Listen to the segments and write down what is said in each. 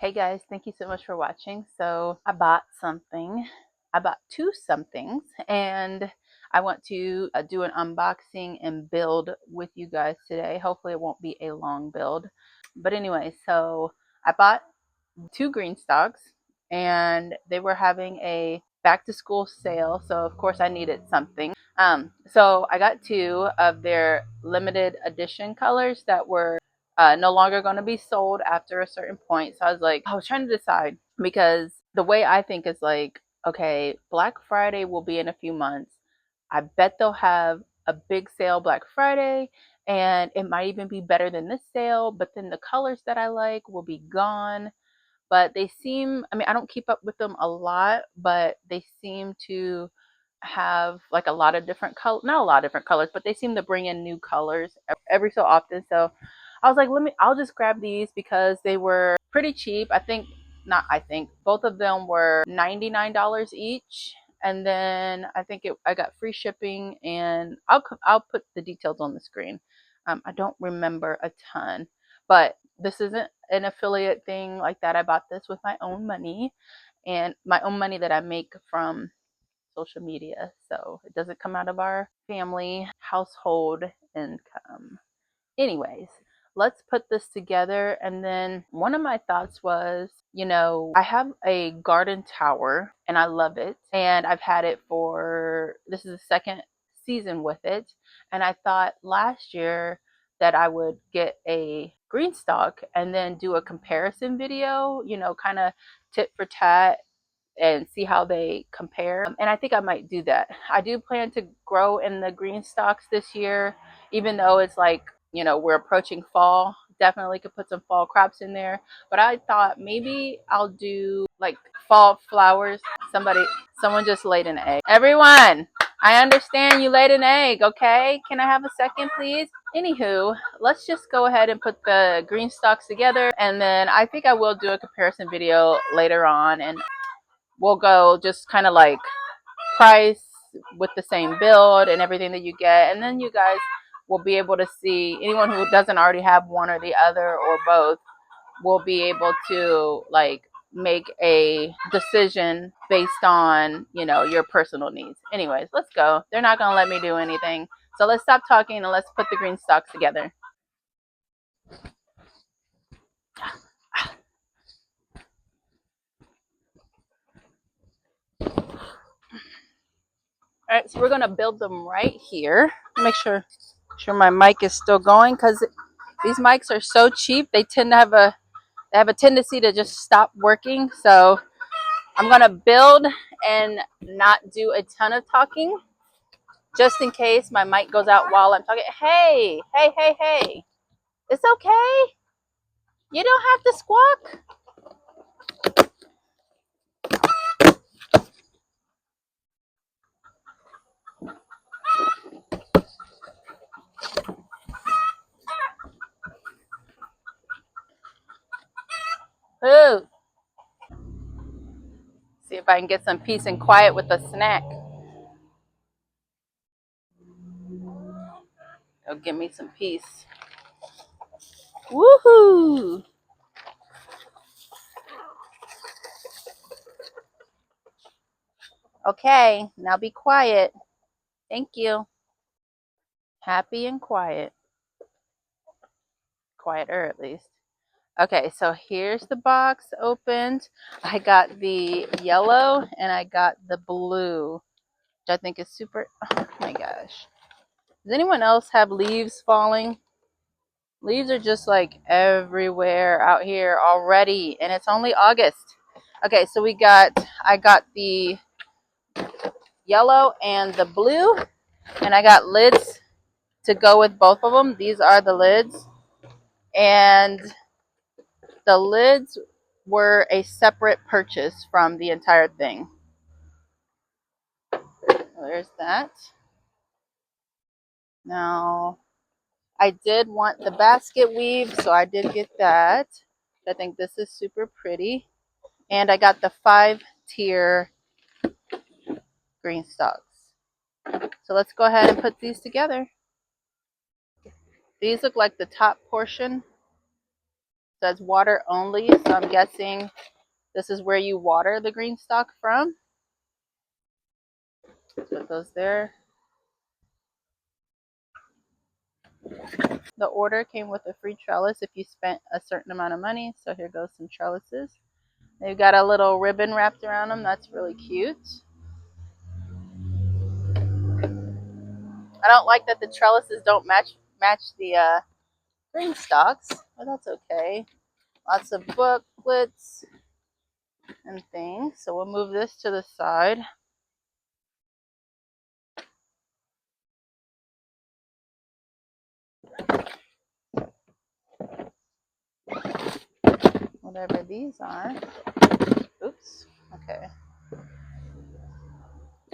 Hey guys, thank you so much for watching. So I bought something. I bought two somethings and I want to do an unboxing and build with you guys today. Hopefully it won't be a long build. But anyway, so I bought two green stalks and they were having a back to school sale. So of course I needed something. So I got two of their limited edition colors that were no longer going to be sold after a certain point. So I was trying to decide because the way I think is like, okay, Black Friday will be in a few months. I bet they'll have a big sale Black Friday and it might even be better than this sale, but then the colors that I like will be gone. But they seem, I mean, I don't keep up with them a lot, but they seem to have like a lot of different colors, not a lot of different colors, but they seem to bring in new colors every so often. So I was like, I'll just grab these because they were pretty cheap. I think both of them were $99 each. And then I got free shipping, and I'll put the details on the screen. I don't remember a ton, but this isn't an affiliate thing like that. I bought this with my own money and my own money that I make from social media. So it doesn't come out of our family household income. Anyways, let's put this together. And then one of my thoughts was, I have a garden tower and I love it. And I've had it this is the second season with it. And I thought last year that I would get a GreenStalk and then do a comparison video, kind of tit for tat and see how they compare. And I think I might do that. I do plan to grow in the green stalks this year, even though it's like, we're approaching fall. Definitely could put some fall crops in there. But I thought maybe I'll do like fall flowers. Someone just laid an egg. Everyone, I understand you laid an egg, okay? Can I have a second, please? Anywho, let's just go ahead and put the green stalks together. And then I think I will do a comparison video later on. And we'll go just kind of like price with the same build and everything that you get. And then you guys will be able to see, anyone who doesn't already have one or the other or both will be able to like make a decision based on, your personal needs. Anyways, let's go. They're not going to let me do anything. So let's stop talking and let's put the green stalks together. All right, so we're gonna build them right here. Make sure my mic is still going because these mics are so cheap. They have a tendency to just stop working. So I'm gonna build and not do a ton of talking, just in case my mic goes out while I'm talking. Hey, hey, hey, hey! It's okay. You don't have to squawk. Ooh. See if I can get some peace and quiet with a snack. It'll give me some peace. Woohoo! Okay, now be quiet. Thank you. Happy and quiet. Quieter at least. Okay, so here's the box opened. I got the yellow and I got the blue, which I think is super. Oh my gosh. Does anyone else have leaves falling? Leaves are just like everywhere out here already, and it's only August. Okay, so I got the yellow and the blue, and I got lids to go with both of them. These are the lids, and the lids were a separate purchase from the entire thing. There's that. Now, I did want the basket weave, so I did get that. I think this is super pretty. And I got the 5-tier green stalks. So let's go ahead and put these together. These look like the top portion. says water only, so I'm guessing this is where you water the GreenStalk from. So it goes there. The order came with a free trellis if you spent a certain amount of money. So here goes some trellises. They've got a little ribbon wrapped around them. That's really cute. I don't like that the trellises don't match the GreenStalks, but that's okay. Lots of booklets and things. So we'll move this to the side. Whatever these are. Oops. Okay.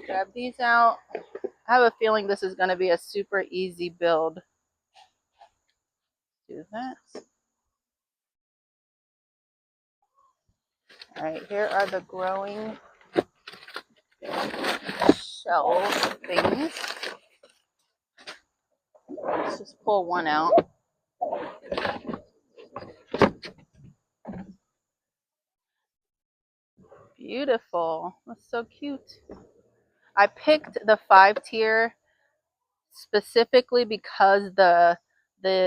Grab these out. I have a feeling this is going to be a super easy build. Do that. All right, here are the growing shelf things. Let's just pull one out. Beautiful. That's so cute. I picked the 5-tier specifically because the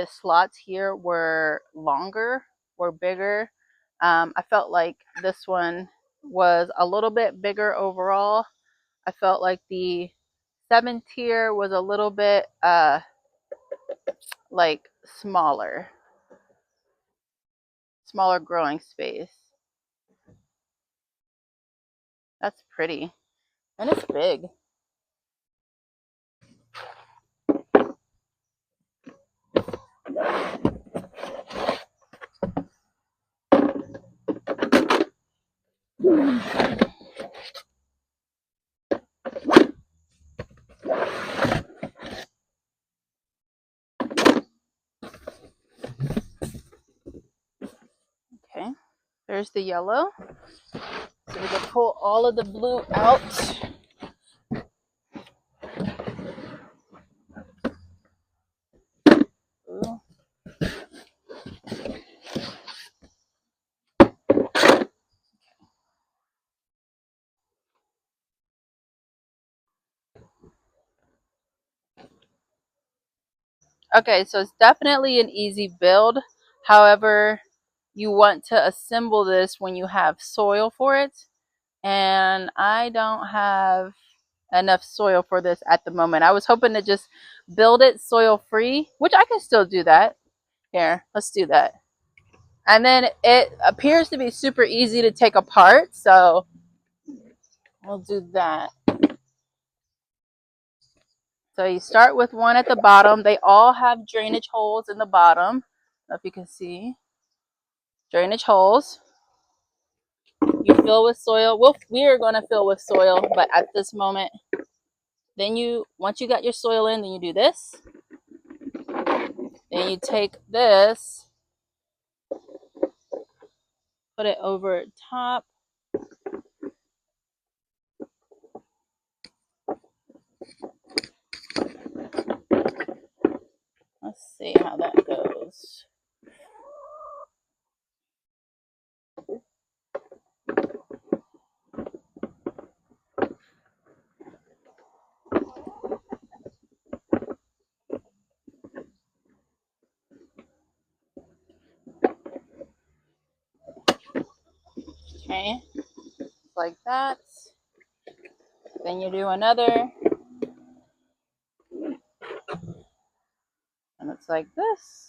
slots here were longer, were bigger. I felt like this one was a little bit bigger overall. I felt like the 7-tier was a little bit like smaller growing space. That's pretty. And it's big. Okay, there's the yellow. So we can pull all of the blue out. Ooh. Okay, so it's definitely an easy build. However, you want to assemble this when you have soil for it. And I don't have enough soil for this at the moment. I was hoping to just build it soil free, which I can still do that. Here, let's do that. And then it appears to be super easy to take apart, so we'll do that. So you start with one at the bottom. They all have drainage holes in the bottom. I don't know if you can see. Drainage holes. You fill with soil. We are going to fill with soil, but at this moment, then once you got your soil in, then you do this. Then you take this, put it over top. Let's see how that goes. Okay, like that. Then you do another, and it's like this.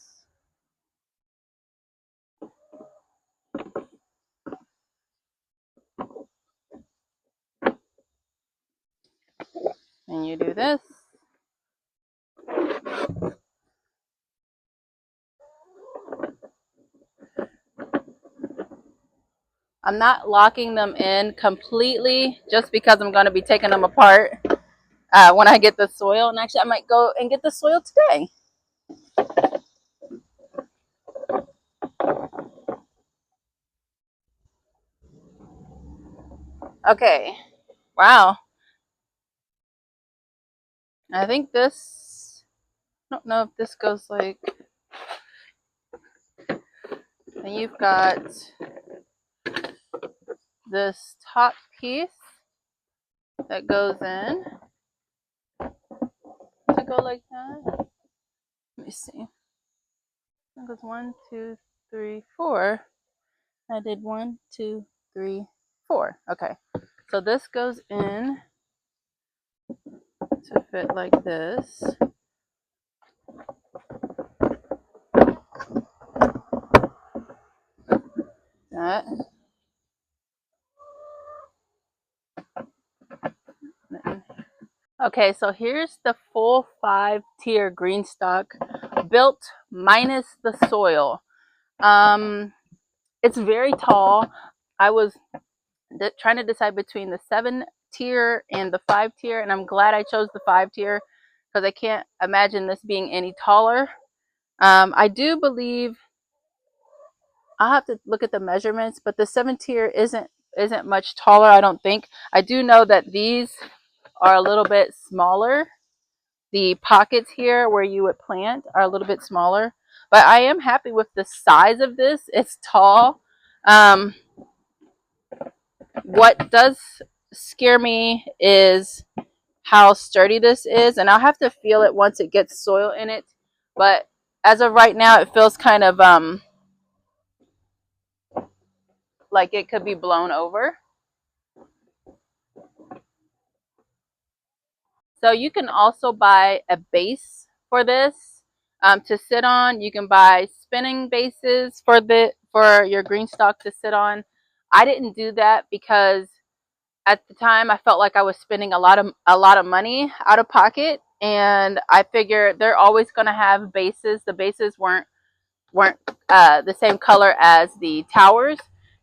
And you do this. I'm not locking them in completely just because I'm going to be taking them apart when I get the soil. And actually, I might go and get the soil today. Okay. Wow. I think this, I don't know if this goes like, And you've got this top piece that goes in to go like that. Let me see. It goes 1, 2, 3, 4. I did 1, 2, 3, 4. Okay. So this goes in to fit like this. That. Okay, so here's the full 5-tier GreenStalk built minus the soil. It's very tall. I was trying to decide between the 7-tier and the 5-tier, and I'm glad I chose the 5-tier because I can't imagine this being any taller. I do believe I'll have to look at the measurements, but the 7-tier isn't much taller, I don't think. I do know that these are a little bit smaller. The pockets here where you would plant are a little bit smaller, but I am happy with the size of this. It's tall. What does scare me is how sturdy this is, and I'll have to feel it once it gets soil in it. But as of right now, it feels kind of like it could be blown over. So you can also buy a base for this to sit on. You can buy spinning bases for your GreenStalk to sit on. I didn't do that because at the time I felt like I was spending a lot of money out of pocket, and I figured they're always going to have bases. The bases weren't the same color as the towers,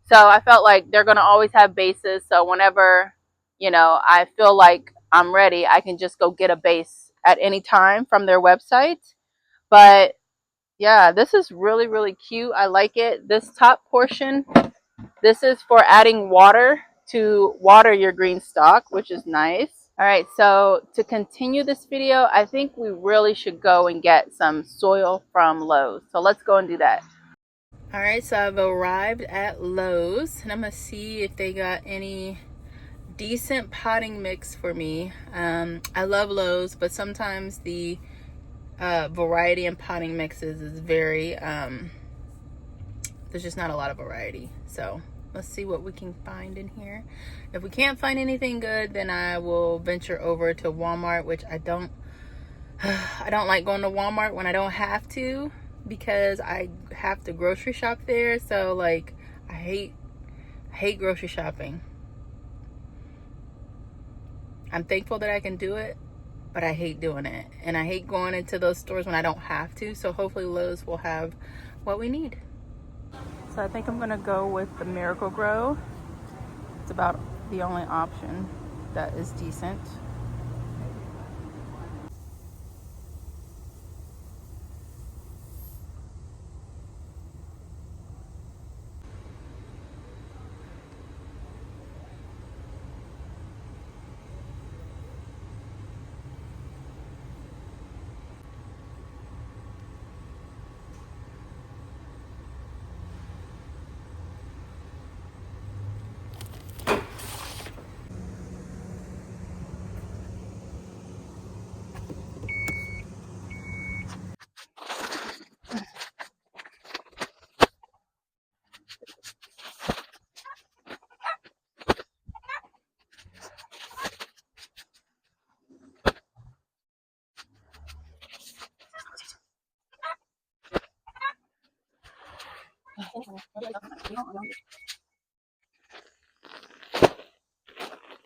so I felt like they're going to always have bases. So whenever I feel like I'm ready, I can just go get a base at any time from their website. But yeah, this is really cute. I like it. This top portion, this is for adding water to water your GreenStalk, which is nice. All right, so to continue this video, I think we really should go and get some soil from Lowe's. So let's go and do that. All right, so I've arrived at Lowe's, and I'm gonna see if they got any decent potting mix for me. I love Lowe's, but sometimes the variety in potting mixes is very, there's just not a lot of variety. So let's see what we can find in here. If we can't find anything good, then I will venture over to Walmart, which I don't like going to Walmart when I don't have to, because I have to grocery shop there. So like I hate grocery shopping. I'm thankful that I can do it, but I hate doing it. And I hate going into those stores when I don't have to. So hopefully Lowe's will have what we need. So I think I'm gonna go with the Miracle-Gro. It's about the only option that is decent.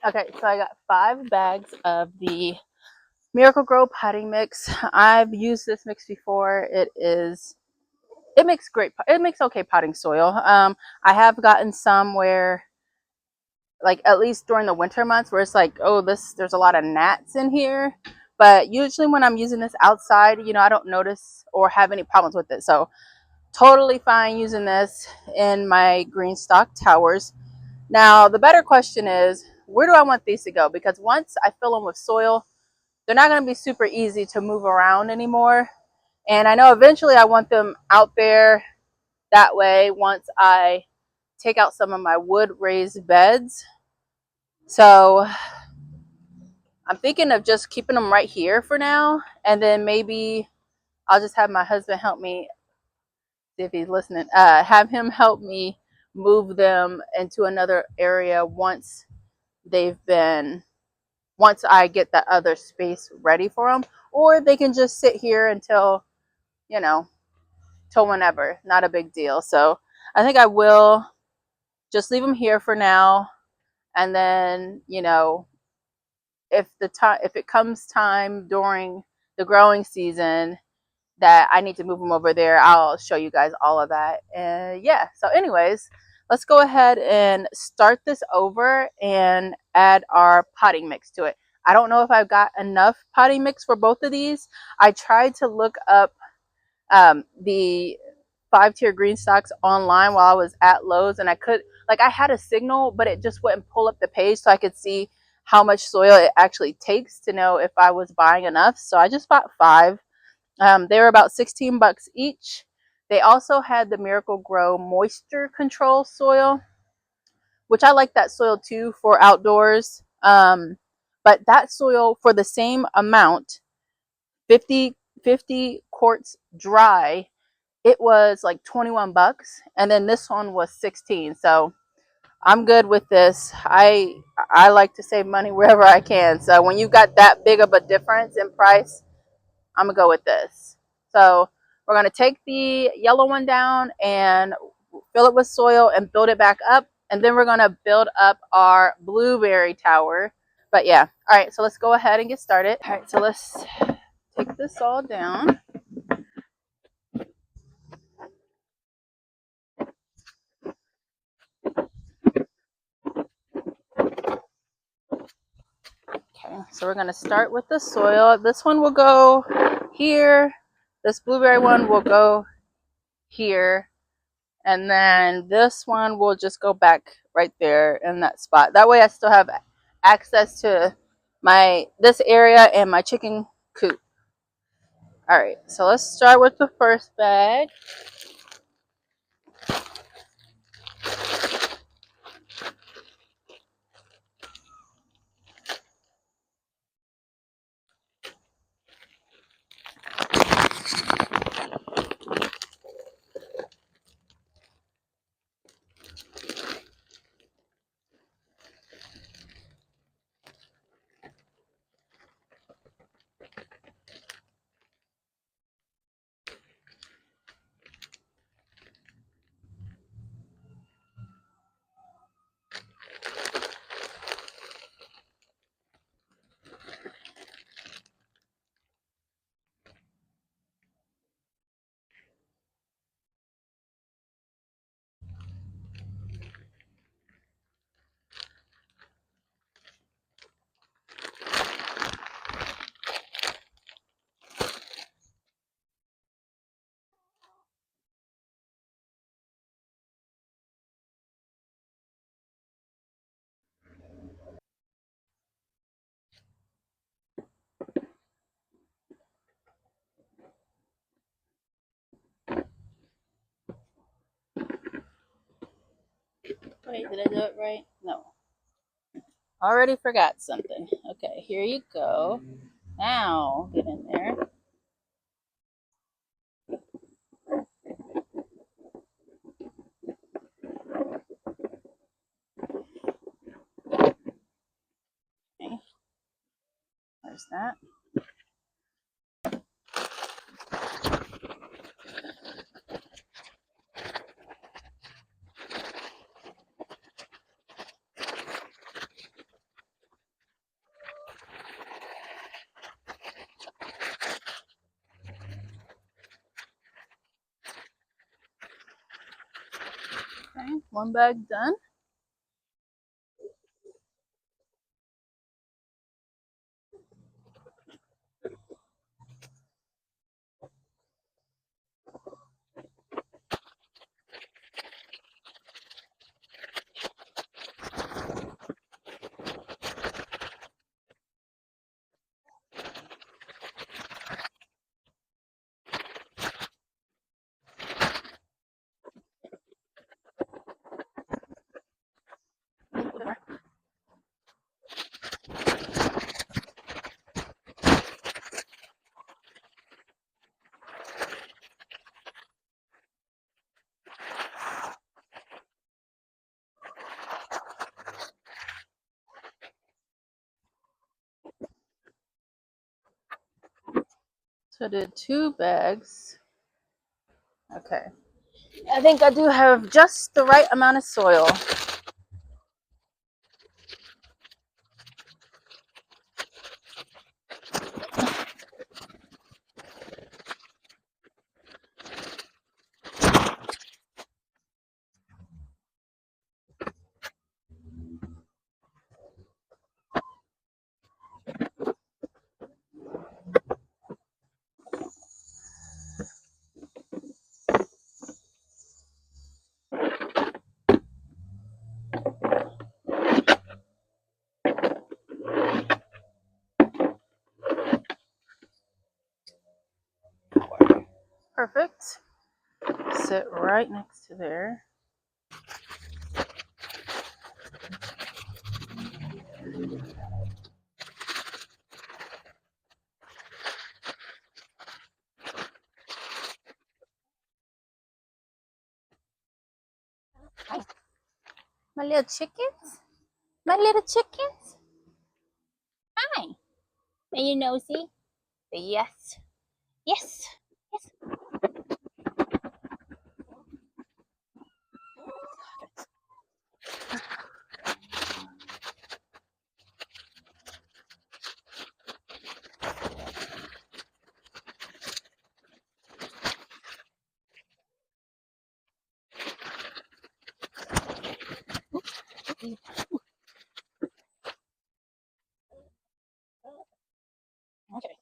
Okay, so I got 5 bags of the Miracle-Gro potting mix. I've used this mix before. It makes okay potting soil. I have gotten some where, like, at least during the winter months, where it's like, oh, there's a lot of gnats in here. But usually when I'm using this outside, I don't notice or have any problems with it. So totally fine using this in my GreenStalk towers. Now, the better question is, where do I want these to go? Because once I fill them with soil, they're not going to be super easy to move around anymore. And I know eventually I want them out there That way, once I take out some of my wood raised beds, so I'm thinking of just keeping them right here for now, and then maybe I'll just have my husband help me, see if he's listening, have him help me move them into another area they've been, once I get that other space ready for them, or they can just sit here until, you know, till whenever, not a big deal. So I think I will just leave them here for now. And then, if it comes time during the growing season that I need to move them over there, I'll show you guys all of that. And yeah, so anyways, let's go ahead and start this over and add our potting mix to it. I don't know if I've got enough potting mix for both of these. I tried to look up the 5-tier green stocks online while I was at Lowe's, and I had a signal, but it just wouldn't pull up the page so I could see how much soil it actually takes to know if I was buying enough. So I just bought 5. They were about 16 bucks each. They also had the Miracle Grow moisture control soil, which I like that soil too for outdoors. But that soil for the same amount, 50 quarts dry, it was like 21 bucks. And then this one was 16. So I'm good with this. I like to save money wherever I can. So when you've got that big of a difference in price, I'm gonna go with this. So we're gonna take the yellow one down and fill it with soil and build it back up. And then we're gonna build up our blueberry tower. But yeah, all right, so let's go ahead and get started. All right, so let's take this all down. Okay, so we're gonna start with the soil. This one will go here. This blueberry one will go here. And then this one will just go back right there in that spot. That way I still have access to this area and my chicken coop. All right, so let's start with the first bag. Wait, did I do it right? No. Already forgot something. Okay, here you go. Now, get in there. Okay, there's that. Okay, one bag done. So I did 2 bags. Okay. I think I do have just the right amount of soil. Perfect. Sit right next to there. Hi. My little chickens? My little chickens? Hi. Are you nosy? Yes. Yes. Yes. Okay.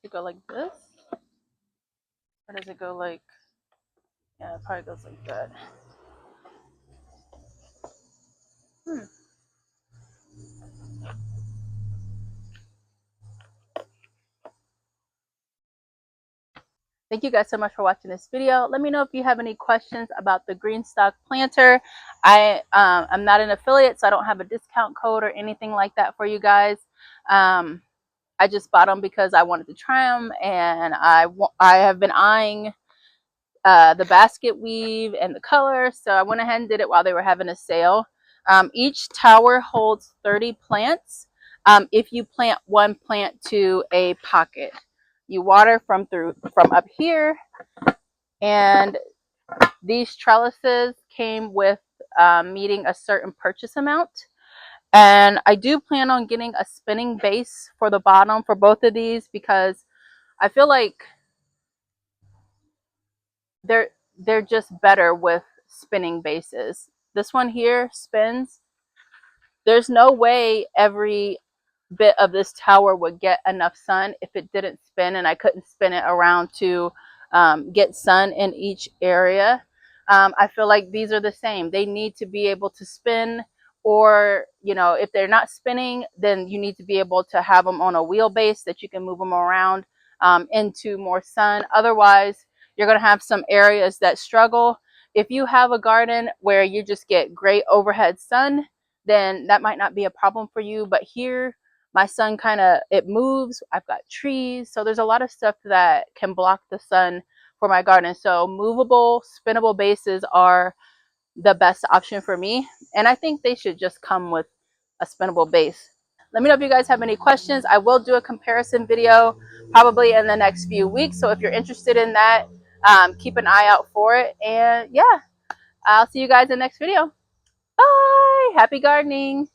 Does it go like this? Or does it go like, yeah, it probably goes like that. Hmm. Thank you guys so much for watching this video. Let me know if you have any questions about the GreenStalk planter. I'm not an affiliate, so I don't have a discount code or anything like that for you guys. I just bought them because I wanted to try them, and I have been eyeing the basket weave and the color, so I went ahead and did it while they were having a sale. Each tower holds 30 plants. If you plant one plant to a pocket, you water from up here, and these trellises came with meeting a certain purchase amount. And I do plan on getting a spinning base for the bottom for both of these, because I feel like they're just better with spinning bases. This one here spins. There's no way every bit of this tower would get enough sun if it didn't spin, and I couldn't spin it around to get sun in each area. I feel like these are the same. They need to be able to spin, or if they're not spinning, then you need to be able to have them on a wheelbase that you can move them around into more sun. Otherwise, you're going to have some areas that struggle. If you have a garden where you just get great overhead sun, then that might not be a problem for you. But here, my sun kind of, it moves. I've got trees. So there's a lot of stuff that can block the sun for my garden. So movable, spinnable bases are the best option for me. And I think they should just come with a spinnable base. Let me know if you guys have any questions. I will do a comparison video probably in the next few weeks. So if you're interested in that, keep an eye out for it. And yeah, I'll see you guys in the next video. Bye. Happy gardening.